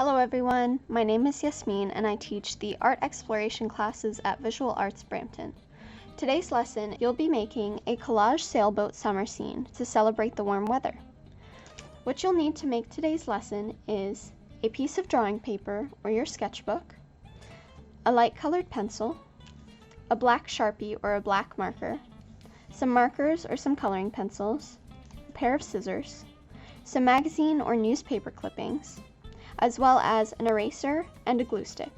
Hello everyone, my name is Yasmin and I teach the art exploration classes at Visual Arts Brampton. Today's lesson, you'll be making a collage sailboat summer scene to celebrate the warm weather. What you'll need to make today's lesson is a piece of drawing paper or your sketchbook, a light colored pencil, a black Sharpie or a black marker, some markers or some coloring pencils, a pair of scissors, some magazine or newspaper clippings, as well as an eraser and a glue stick.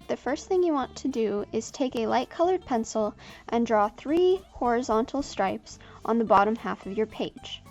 The first thing you want to do is take a light colored pencil and draw 3 horizontal stripes on the bottom half of your page.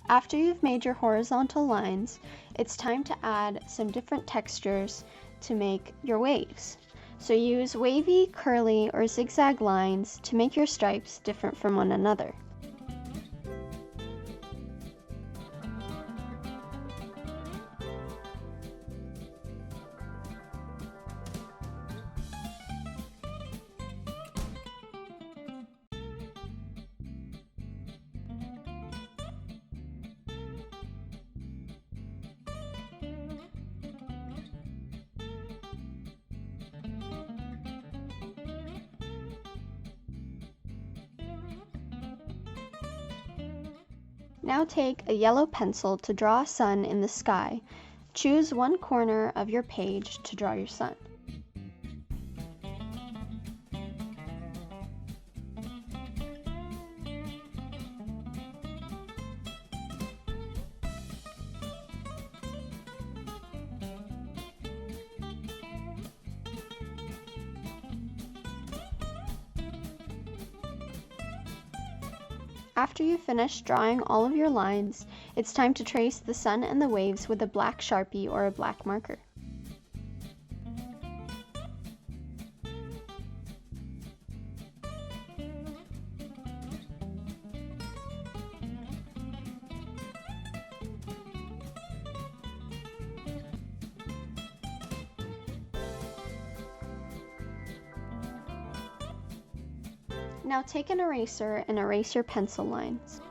After you've made your horizontal lines, it's time to add some different textures to make your waves. So use wavy, curly, or zigzag lines to make your stripes different from one another. Now take a yellow pencil to draw a sun in the sky. Choose one corner of your page to draw your sun. After you finish drawing all of your lines, it's time to trace the sun and the waves with a black Sharpie or a black marker. Now take an eraser and erase your pencil lines.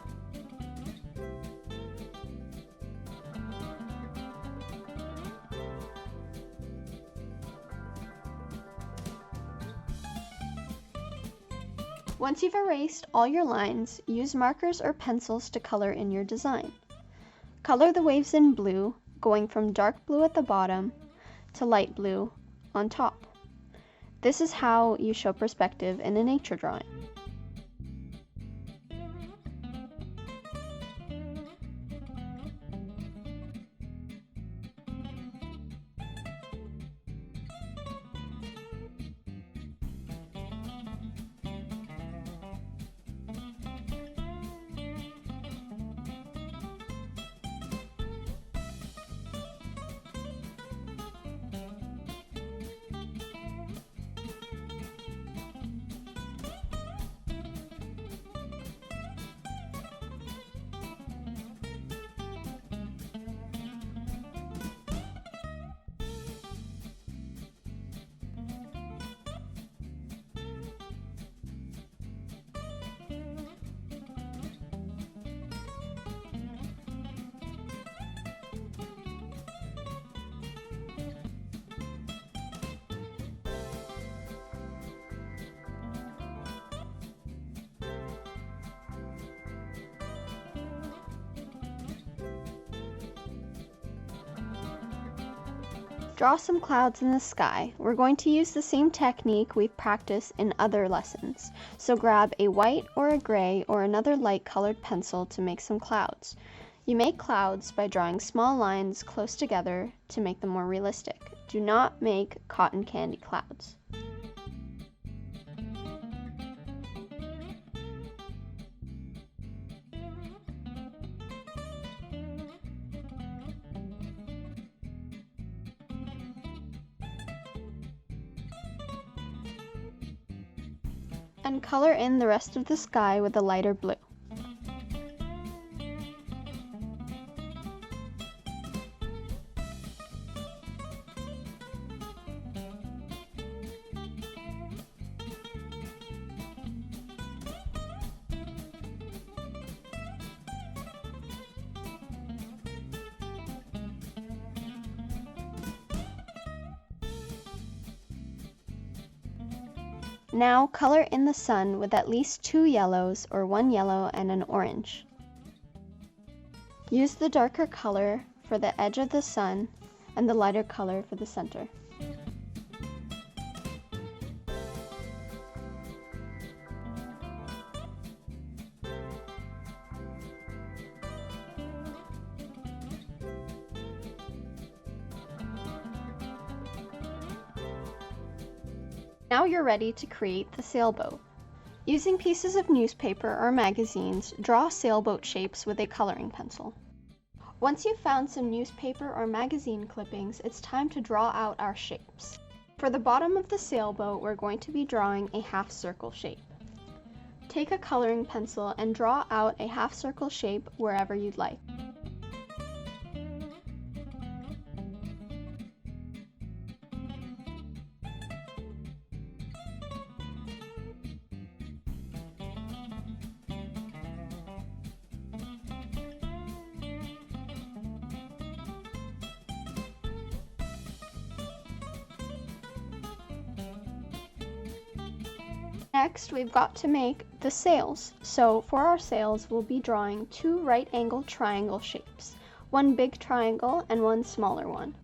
Once you've erased all your lines, use markers or pencils to color in your design. Color the waves in blue, going from dark blue at the bottom to light blue on top. This is how you show perspective in a nature drawing. Draw some clouds in the sky. We're going to use the same technique we've practiced in other lessons. So grab a white or a gray or another light colored pencil to make some clouds. You make clouds by drawing small lines close together to make them more realistic. Do not make cotton candy clouds. And color in the rest of the sky with a lighter blue. Now color in the sun with at least 2 yellows or 1 yellow and an orange. Use the darker color for the edge of the sun and the lighter color for the center. Now you're ready to create the sailboat. Using pieces of newspaper or magazines, draw sailboat shapes with a coloring pencil. Once you've found some newspaper or magazine clippings, it's time to draw out our shapes. For the bottom of the sailboat, we're going to be drawing a half circle shape. Take a coloring pencil and draw out a half circle shape wherever you'd like. Next, we've got to make the sails. So for our sails, we'll be drawing 2 right-angled triangle shapes, one big triangle and one smaller one.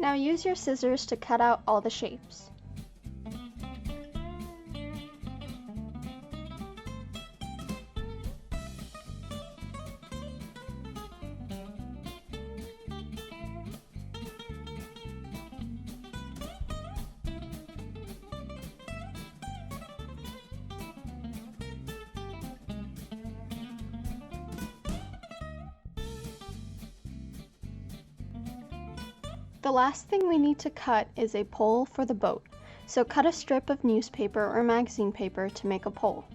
Now use your scissors to cut out all the shapes. The last thing we need to cut is a pole for the boat, so cut a strip of newspaper or magazine paper to make a pole.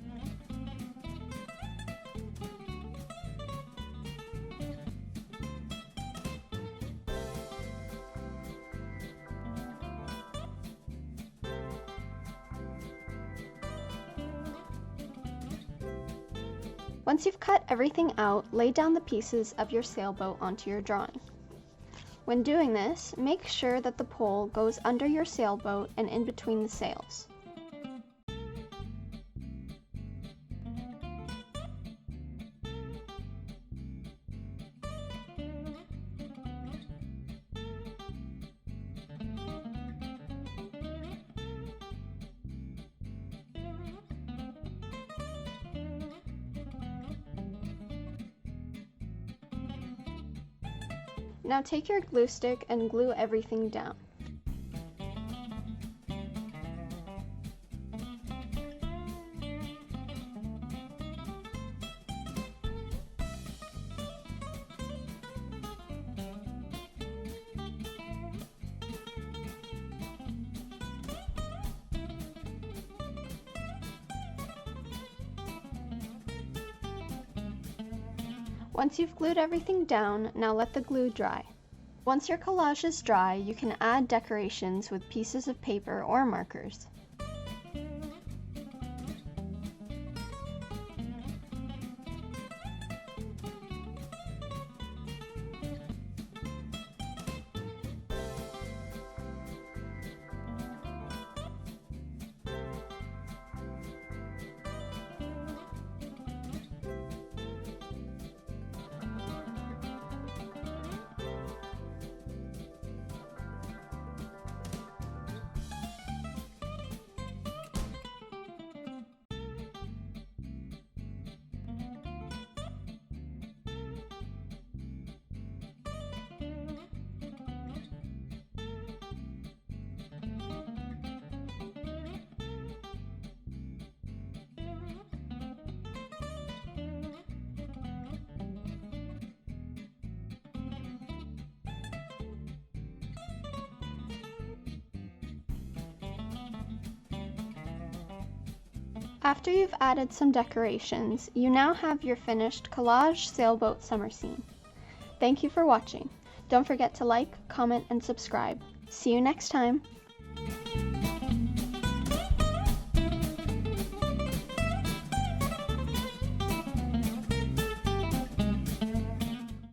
Once you've cut everything out, lay down the pieces of your sailboat onto your drawing. When doing this, make sure that the pole goes under your sailboat and in between the sails. Now take your glue stick and glue everything down. Once you've glued everything down, now let the glue dry. Once your collage is dry, you can add decorations with pieces of paper or markers. After you've added some decorations, you now have your finished Collage Sailboat Summer Scene. Thank you for watching. Don't forget to like, comment, and subscribe. See you next time!